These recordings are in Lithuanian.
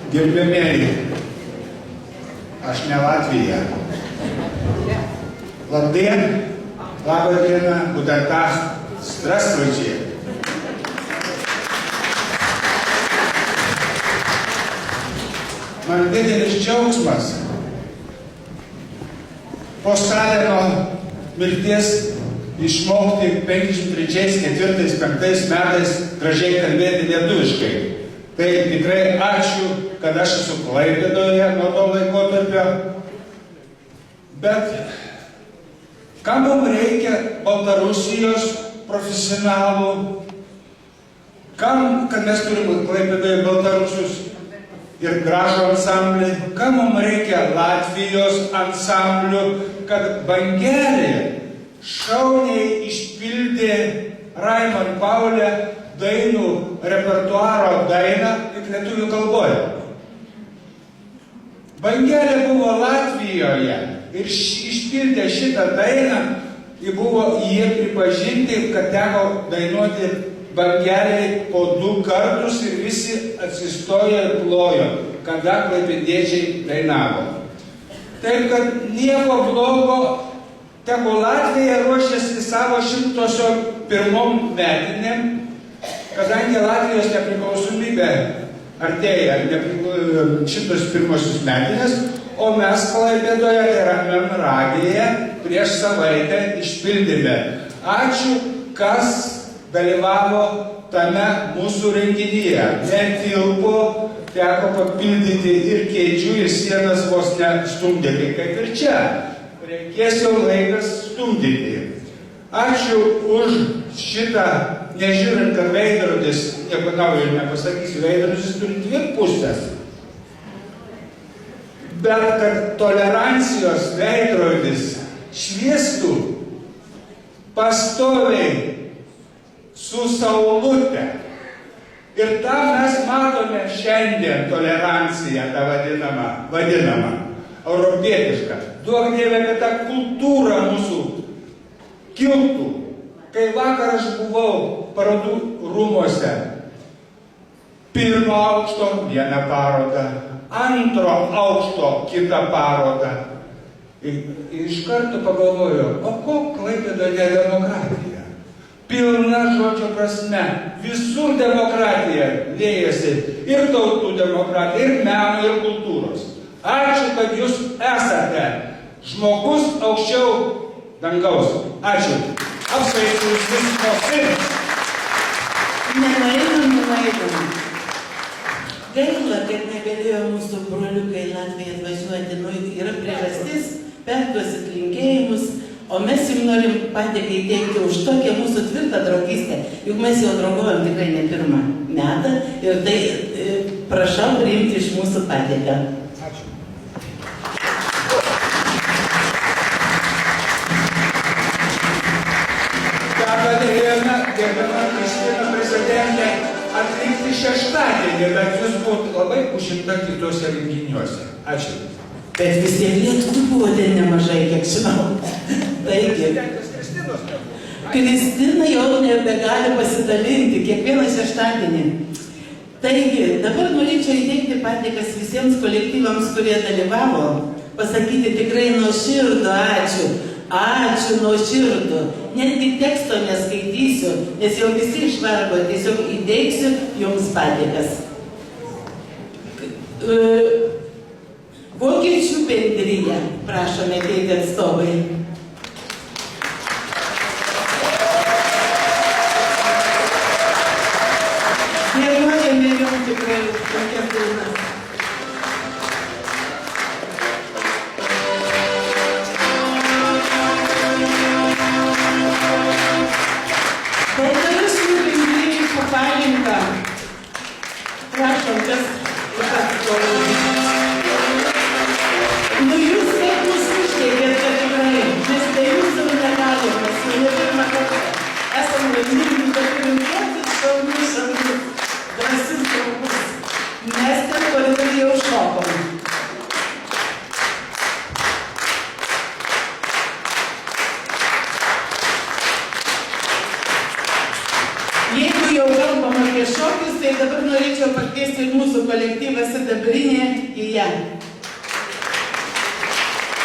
Gerbėmėjai, aš ne Latvija. Labdien, labą dieną, Gudata, Strastvaičiai. Man didelis džiaugsmas po Stalino mirties išmokti 53, 4, 5 metais gražiai kalbėti lietuviškai. Tai tikrai ačiū, kad aš esu Klaipėdoje nuo to laikotarpio. Bet kam mums reikia Baltarusijos profesionalų? Kam, kad mes turime Klaipėdoje Baltarusius ir gražų ansamblį? Kam mums reikia Latvijos ansamblių, kad Bangelė šauniai išpildė Raimond Paulė dainų repertuaro dainą tik lietuvių kalboje. Bangelė buvo Latvijoje ir išpildė šitą dainą, jie pripažinti, kad teko dainuoti Bangelei po 2 kartus ir visi atsistojo ir plojo, kada klaipėdiečiai dainavo. Taip, kad nieko blogo, tegu Latvija ruošiasi savo 101 metinėm, kadangi Latvijos nepriklausomybė artėja 101 metinės, o mes Klaipėdoje, tai yra Melnragėje, prieš savaitę išpildėme. Ačiū, kas dalyvavo tame mūsų renginyje. Netilpo, teko papildyti ir kėdžių, ir sienas vos nestumdyti, kaip ir čia. Reikės jau laikas stumdyti. Ačiū už šitą, nežiūrint, kad veidrodis, nieko naujo nepasakysiu, veidrodis turi 2 pusės. Bet kad tolerancijos veidrodis šviestų pastoviai su saulute. Ir tą mes matome šiandien toleranciją, tą vadinamą, europietišką. Duok Dieve, kad ta kultūra mūsų kiltų. Kai vakar aš buvau parodų rūmuose, 1 aukšto vieną parodą, 2 aukšto kitą parodą. Iš karto pagalvoju, o ko Klaipėdoje demokratija? Pilna žodžio prasme, visur demokratija liejasi, ir tautų demokratija, ir meno, ir kultūros. Ačiū, kad jūs esate žmogus aukščiau dangaus. Ačiū. Apsveiksiu visus posėdžius. Nenueinam. Gaila, kad negalėjo mūsų broliukai Latvijai atvažiuoti. Yra priežastis, perduosit linkėjimus, o mes jums norim padėką įteikti už tokią mūsų tvirtą draugystę. Juk mes jau draugaujam tikrai ne 1 metą ir tai prašau priimti iš mūsų padėką. Ačiū. Gerbiama Kristina prezidentė, atlikti šeštadienį, bet jūs būtų labai užimta kitose renginiuose. Ačiū. Bet vis tiek lietuvių buvo ten nemažai, kiek žinau. Taigi, Kristina jau nebegali pasidalinti kiekvieną šeštadienį. Taigi, dabar norėčiau įteikti padėkas visiems kolektyvams, kurie dalyvavo, pasakyti tikrai nuoširdų ačiū. Ačiū nuoširdų. Netgi teksto neskaitysiu, nes jau visi išvargo, tiesiog įteiksiu jums padėkas. Vokiečių bendrija, prašome ateiti atstovai. Dėkojame jums tikrai už tokias dainas. Baltarusių bendrijai Papalinka. Prašom, kas atstovai. Jūs kaip mus užteikėt, kad tikrai, mes tai jūsų negalim, mes jau ne 1 kartą esam laimingi, kad turim tokius šaunius šaunius, drąsius draugus. Mes ten koridoriuje jau šokom. Jeigu jau kalbam apie šokius, tai dabar norėčiau pakviesti ir mūsų kolektyvą sidabrinė gija.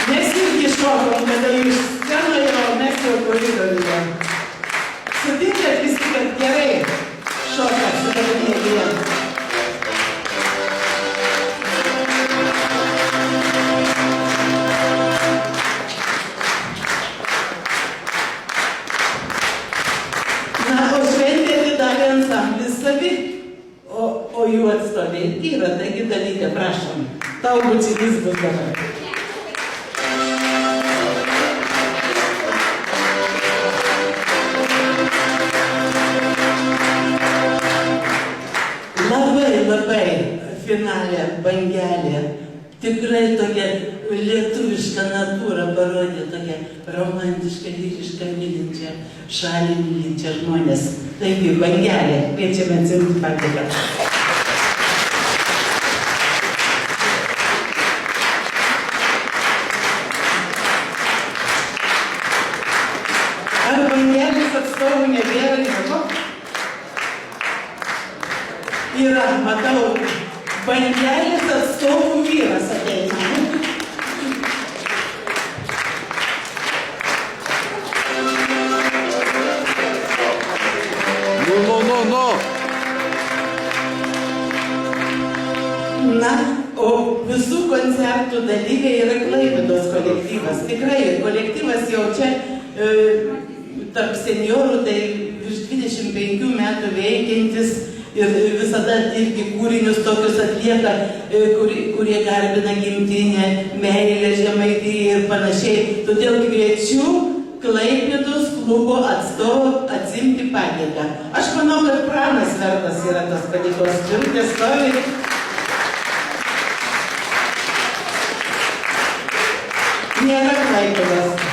Mes irgi šokom, kada jūs scenoje, o mes jau koridoriuje. Sutinkat visi, kad gerai šoka sidabrinė gija. Na, o šventė atidarė ansamblis savi, o jų atstovėti yra, taigi dalykai, prašom, tau bučinys bus dabar. Labai finalė, bangelė, tikrai tokia lietuviška natūra parodė, tokia romantiška, lyriška, mylinčia, šalį mylinčia žmonės. Taigi, bangelė, kviečiame atsimti patieką. Ar bangelės atstovų nebėra nieko? Yra, matau, bangelės atstovų vyras ateina. No. Na, o visų koncertų dalyviai yra Klaipėdos kolektyvas. Tikrai, kolektyvas jau čia tarp seniorų, tai virš 25 metų veikiantis. Ir visada irgi kūrinius tokius atlieka, kurie garbina gimtinę, meilę, Žemaitiją ir panašiai. Todėl kviečiu Klaipėdos klubo atstovą atsimti padėką. Aš manau, kad Pranas vertas yra tas padėkos. Turite stovi. Nėra Klaipėdos.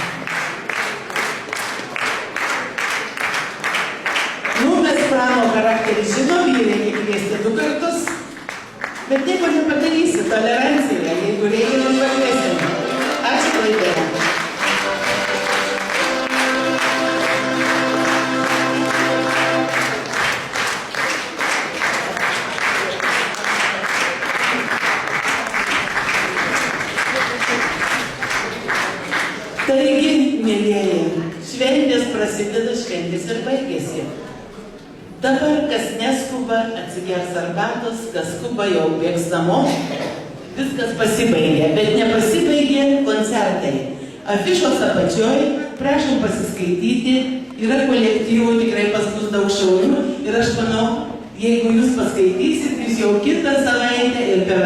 Prano charakterį žinom, jį reikia kviesti 2 kartus, bet nieko nepadarysi, tolerancija, jeigu reikia, tai pakviesime. Ačiū, Klaipėda. Taigi, mėlieji, šventės prasideda, šventės ir baigėsi. Dabar, kas neskuba, atsigers arbatos, kas skuba, jau bėgs namo, viskas pasibaigė, bet nepasibaigė koncertai. Afišos apačioj, prašom pasiskaityti, yra kolektyvų tikrai pas mus daug šaunių ir aš manau, jeigu jūs paskaitysit, jūs jau kitą savaitę ir per